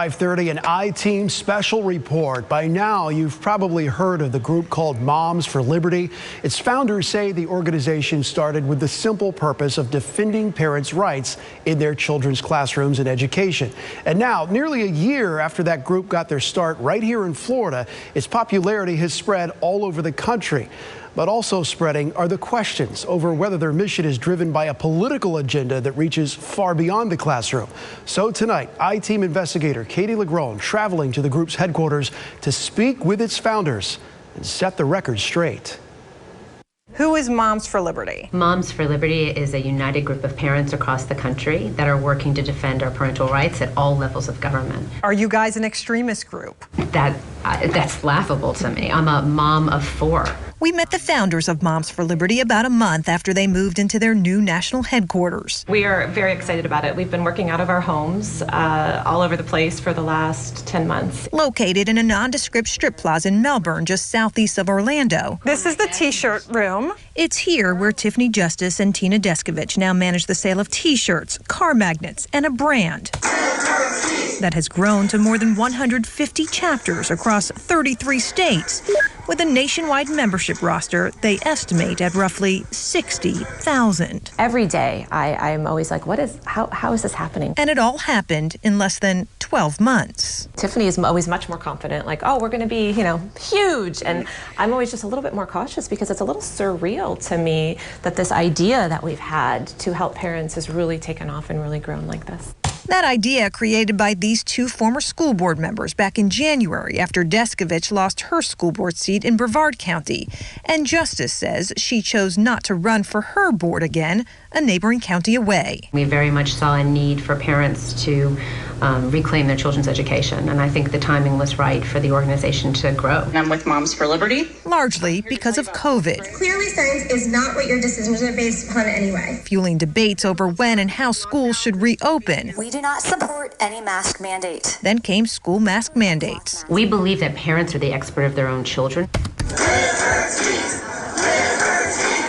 5:30, an I-Team special report. By now, you've probably heard of the group called Moms for Liberty. Its founders say the organization started with the simple purpose of defending parents' rights in their children's classrooms and education. And now, nearly a year after that group got their start right here in Florida, its popularity has spread all over the country. But also spreading are the questions over whether their mission is driven by a political agenda that reaches far beyond the classroom. So tonight, I-Team investigator Katie Legron traveling to the group's headquarters to speak with its founders and set the record straight. Who is Moms for Liberty? Moms for Liberty is a united group of parents across the country that are working to defend our parental rights at all levels of government. Are you guys an extremist group? That's laughable to me. I'm a mom of 4. We met the founders of Moms for Liberty about a month after they moved into their new national headquarters. We are very excited about it. We've been working out of our homes all over the place for the last 10 months. Located in a nondescript strip plaza in Melbourne, just southeast of Orlando. This is the T-shirt room. It's here where Tiffany Justice and Tina Deskovich now manage the sale of T-shirts, car magnets, and a brand that has grown to more than 150 chapters across 33 states. With a nationwide membership roster, they estimate at roughly 60,000. Every day, I'm always like, how is this happening? And it all happened in less than 12 months. Tiffany is always much more confident, like, oh, we're going to be, huge. And I'm always just a little bit more cautious because it's a little surreal to me that this idea that we've had to help parents has really taken off and really grown like this. That idea created by these 2 former school board members back in January after Deskovich lost her school board seat in Brevard County. And Justice says she chose not to run for her board again, a neighboring county away. We very much saw a need for parents to reclaim their children's education, and I think the timing was right for the organization to grow. I'm with Moms for Liberty. Largely because of COVID. Clearly, science is not what your decisions are based upon anyway. Fueling debates over when and how schools should reopen. We do not support any mask mandate. Then came school mask mandates. We believe that parents are the expert of their own children.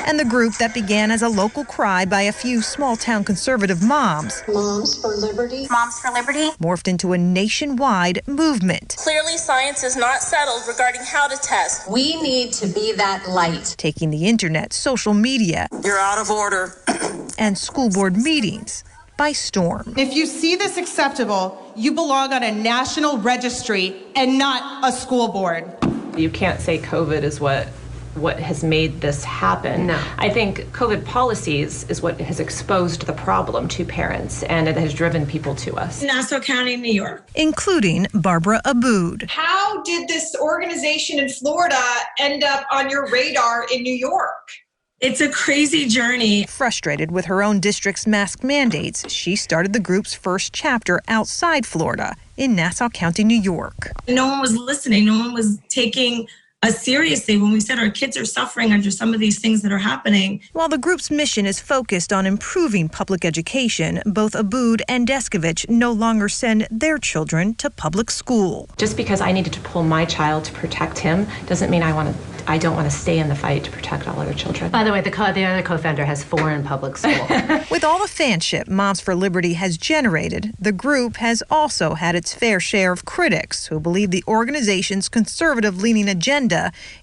And the group that began as a local cry by a few small-town conservative moms. Moms for Liberty. Moms for Liberty. Morphed into a nationwide movement. Clearly, science is not settled regarding how to test. We need to be that light. Taking the internet, social media. You're out of order. And school board meetings by storm. If you see this acceptable, you belong on a national registry and not a school board. You can't say COVID is what has made this happen. No. I think COVID policies is what has exposed the problem to parents, and it has driven people to us. Nassau County, New York. Including Barbara Abood. How did this organization in Florida end up on your radar in New York? It's a crazy journey. Frustrated with her own district's mask mandates, she started the group's first chapter outside Florida in Nassau County, New York. No one was listening. No one was taking us seriously when we said our kids are suffering under some of these things that are happening. While the group's mission is focused on improving public education, both Abood and Deskovich no longer send their children to public school. Just because I needed to pull my child to protect him doesn't mean I don't want to stay in the fight to protect all other children. By the way, the other co-founder has 4 in public school. With all the fanship Moms for Liberty has generated, the group has also had its fair share of critics who believe the organization's conservative-leaning agenda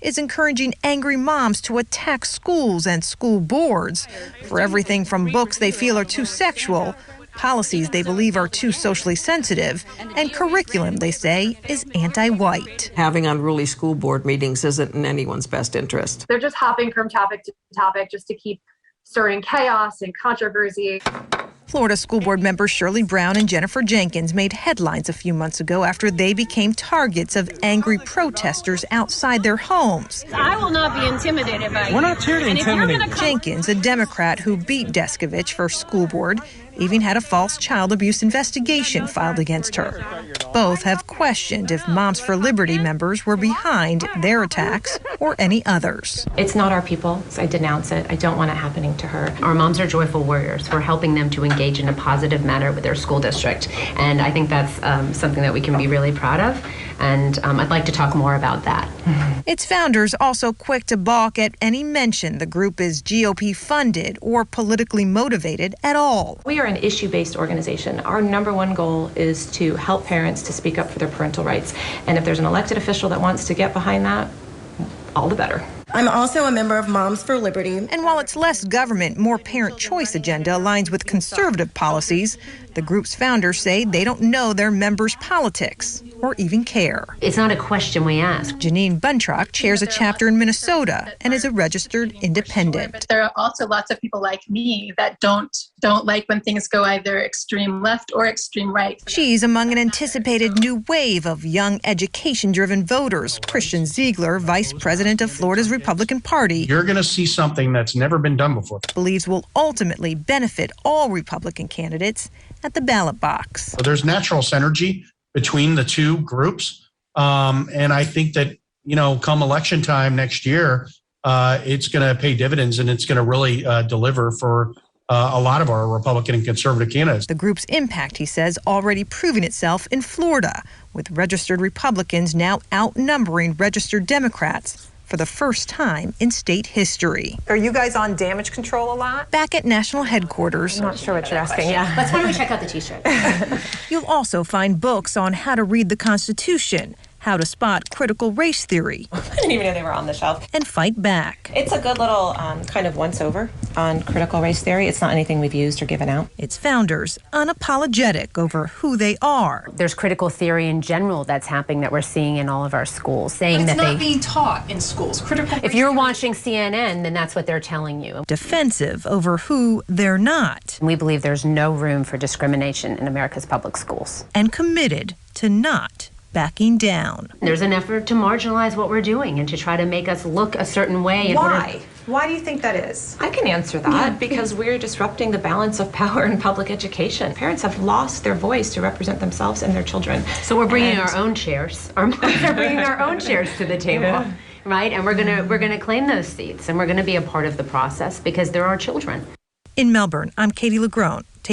is encouraging angry moms to attack schools and school boards for everything from books they feel are too sexual, policies they believe are too socially sensitive, and curriculum they say is anti-white. Having unruly school board meetings isn't in anyone's best interest. They're just hopping from topic to topic just to keep stirring chaos and controversy. Florida school board members Shirley Brown and Jennifer Jenkins made headlines a few months ago after they became targets of angry protesters outside their homes. I will not be intimidated by you. We're not here to intimidate. Jenkins, a Democrat who beat Deskovich for school board, even had a false child abuse investigation filed against her. Both have questioned if Moms for Liberty members were behind their attacks or any others. It's not our people, so I denounce it. I don't want it happening to her. Our moms are joyful warriors. We're helping them to engage in a positive manner with their school district. And I think that's something that we can be really proud of. And I'd like to talk more about that. Its founders also quick to balk at any mention the group is GOP funded or politically motivated at all. We are an issue-based organization. Our number one goal is to help parents to speak up for their parental rights. And if there's an elected official that wants to get behind that, all the better. I'm also a member of Moms for Liberty. And while its less government, more parent choice agenda aligns with conservative policies, the group's founders say they don't know their members' politics or even care. It's not a question we ask. Janine Buntrock chairs a chapter in Minnesota and is a registered independent. There are also lots of people like me that don't like when things go either extreme left or extreme right. She's among an anticipated new wave of young education-driven voters. Christian Ziegler, vice president of Florida's Republican Party, you're going to see something that's never been done before. Believes will ultimately benefit all Republican candidates at the ballot box. So there's natural synergy between the two groups. And I think that, come election time next year, it's going to pay dividends and it's going to really deliver for a lot of our Republican and conservative candidates. The group's impact, he says, already proving itself in Florida, with registered Republicans now outnumbering registered Democrats for the first time in state history. Are you guys on damage control a lot? Back at national headquarters. I'm not sure what you're asking, yeah. Let's why don't we check out the t-shirt. You'll also find books on how to read the Constitution, how to spot critical race theory. I didn't even know they were on the shelf. And fight back. It's a good little kind of once-over on critical race theory. It's not anything we've used or given out. Its founders unapologetic over who they are. There's critical theory in general that's happening that we're seeing in all of our schools, saying but it's that not being taught in schools. Critical. If you're watching CNN, then that's what they're telling you. Defensive over who they're not. We believe there's no room for discrimination in America's public schools. And committed to not backing down. There's an effort to marginalize what we're doing and to try to make us look a certain way. Why? Why do you think that is? I can answer that because we're disrupting the balance of power in public education. Parents have lost their voice to represent themselves and their children. So we're bringing our own chairs. Our moms are bringing our own chairs to the table, right? And we're gonna claim those seats, and we're gonna be a part of the process because they're our children. In Melbourne, I'm Katie LaGrone,